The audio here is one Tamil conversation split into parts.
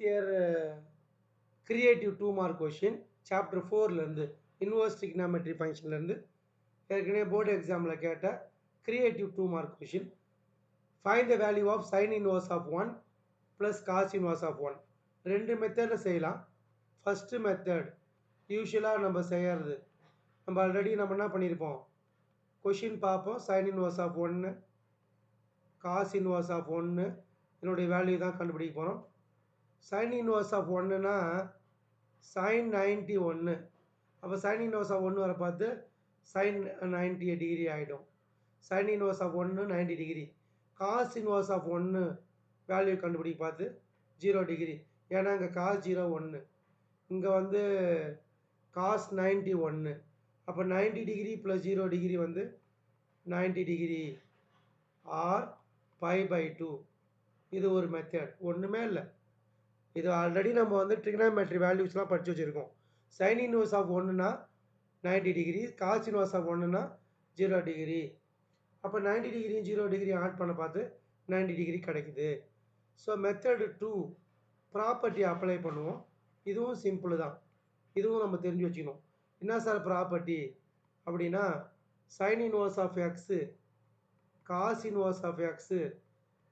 Here creative 2 mark question chapter 4 இருந்து inverse trigonometry function இருந்து ஏற்கனவே போர்டு எக்ஸாமில் கேட்ட creative 2 mark question. Find the value of sin inverse of 1 plus cos inverse of 1. ரெண்டு மெத்தடில் செய்யலாம். ஃபஸ்ட்டு மெத்தட் யூஸ்வலாக நம்ம செய்கிறது நம்ம ஆல்ரெடி நம்ம என்ன பண்ணியிருப்போம், கொஷின் பார்ப்போம். Sine inverse of 1 cos inverse of 1 இதனுடைய வேல்யூ தான் கண்டுபிடிக்க போகிறோம். சைன் இன்வர்ஸ் ஆஃப் 1னா சைன் 91. அப்போ சைன் இன்வர்ஸ் ஆஃப் 1 வர பார்த்து சைன் 90 டிகிரி ஆகிடும். Sine inverse of 1 90 degree. Cos inverse of 1 value கண்டுபிடிக்க பார்த்து 0 டிகிரி. ஏன்னா இங்கே காஸ் 0 1, இங்கே வந்து காஸ் 91. அப்போ 90 டிகிரி ப்ளஸ் 0 டிகிரி வந்து 90 டிகிரி ஆர் π/2. இது ஒரு மெத்தட். ஒன்றுமே இல்லை, இது ஆல்ரெடி நம்ம வந்து ட்ரிகனாமெட்ரி வேல்யூஸ்லாம் படித்து வச்சுருக்கோம். சைன் இன்வர்ஸ் ஆஃப் 1னா 90 டிகிரி, காஸ் இன்வர்ஸ் ஆஃப் 1னா 0 டிகிரி. அப்போ 90 டிகிரியும் 0 டிகிரி ஆட் பண்ண பார்த்து 90 டிகிரி கிடைக்குது. ஸோ மெத்தடு 2 ப்ராப்பர்ட்டி அப்ளை பண்ணுவோம். இதுவும் சிம்பிள் தான், இதுவும் நம்ம தெரிஞ்சு வச்சுக்கணும். என்ன சார் ப்ராப்பர்ட்டி அப்படின்னா, sine inverse of x cos inverse of x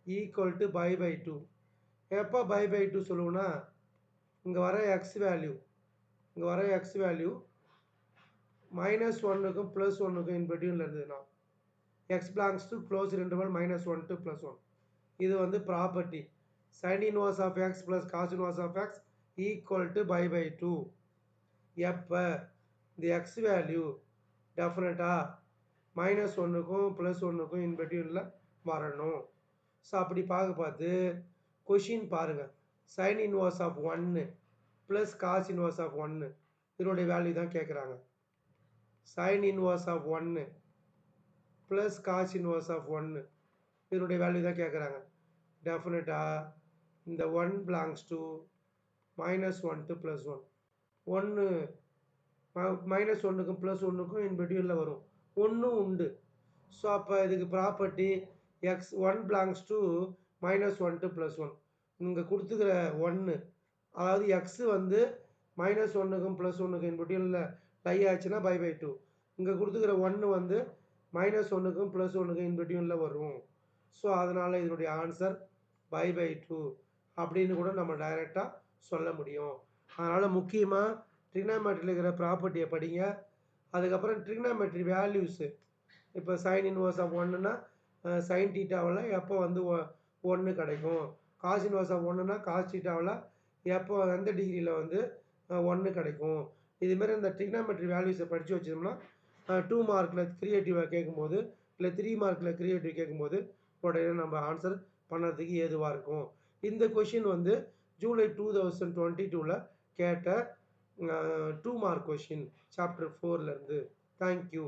equal to π/2. எப்போ π/2 சொல்லுவோன்னா, இங்கே வர எக்ஸ் வேல்யூ -1க்கும் +1க்கும் இன்பிட்வீனில் இருந்ததுன்னா x belongs to closed interval -1 to +1. இது வந்து property. Sine inverse of x plus cos inverse of x equal to π/2. எப்போ இந்த எக்ஸ் வேல்யூ டெஃபினட்டாக -1க்கும் +1க்கும் இன்பிட்வீனில் வரணும். ஸோ அப்படி பார்த்து கொஷின் பாருங்கள். Sine inverse of 1 plus cos inverse of 1 இதனுடைய வேல்யூ தான் கேட்குறாங்க. Sine inverse of 1 plus cos inverse of 1 இதனுடைய வேல்யூ தான் கேட்குறாங்க. டெஃபினட்டாக இந்த 1 பிலாங்ஸ் டு -1 to +1. 1 -1க்கும் +1க்கும் இன்பிட்வீனில் வரும், ஒன்றும் உண்டு. ஸோ அப்போ இதுக்கு property X 1 belongs to -1 to +1. இங்கே கொடுத்துக்கிற 1, அதாவது எக்ஸு வந்து -1க்கும் +1க்கும் இன்பிட்வீனில் டை ஆச்சுன்னா π/2. இங்கே கொடுத்துக்கிற 1 வந்து -1க்கும் +1க்கும் இன்பிட்வீனில் வரும். ஸோ அதனால் இதனுடைய ஆன்சர் π/2 அப்படின்னு கூட நம்ம டைரெக்டாக சொல்ல முடியும். அதனால் முக்கியமாக ட்ரிகனாமெட்ரியில் இருக்கிற ப்ராப்பர்ட்டியை படிங்க. அதுக்கப்புறம் ட்ரிகனாமெட்ரி வேல்யூஸு, இப்போ சைன் இன்வர்ஸ் ஆஃப் 1னா சைன் தீட்டாவில் எப்போ வந்து 1 கிடைக்கும், காஸ் இன்வர்ஸ் ஆஃப் 1னா காஸ் தீட்டாவில் எப்போ எந்த டிகிரியில் வந்து 1 கிடைக்கும். இதுமாரி இந்த ட்ரிகனாமெட்ரி வேல்யூஸை படித்து வச்சோம்னா 2 மார்க்கில் க்ரியேட்டிவாக கேட்கும்போது இல்லை 3 மார்க்கில் க்ரியேட்டிவ் கேட்கும்போது உடனே நம்ம ஆன்சர் பண்ணுறதுக்கு ஏதுவாக இருக்கும். இந்த கொஷின் வந்து ஜூலை 2022 கேட்ட 2 மார்க் கொஷின் சாப்டர் 4லேருந்து. தேங்க்யூ.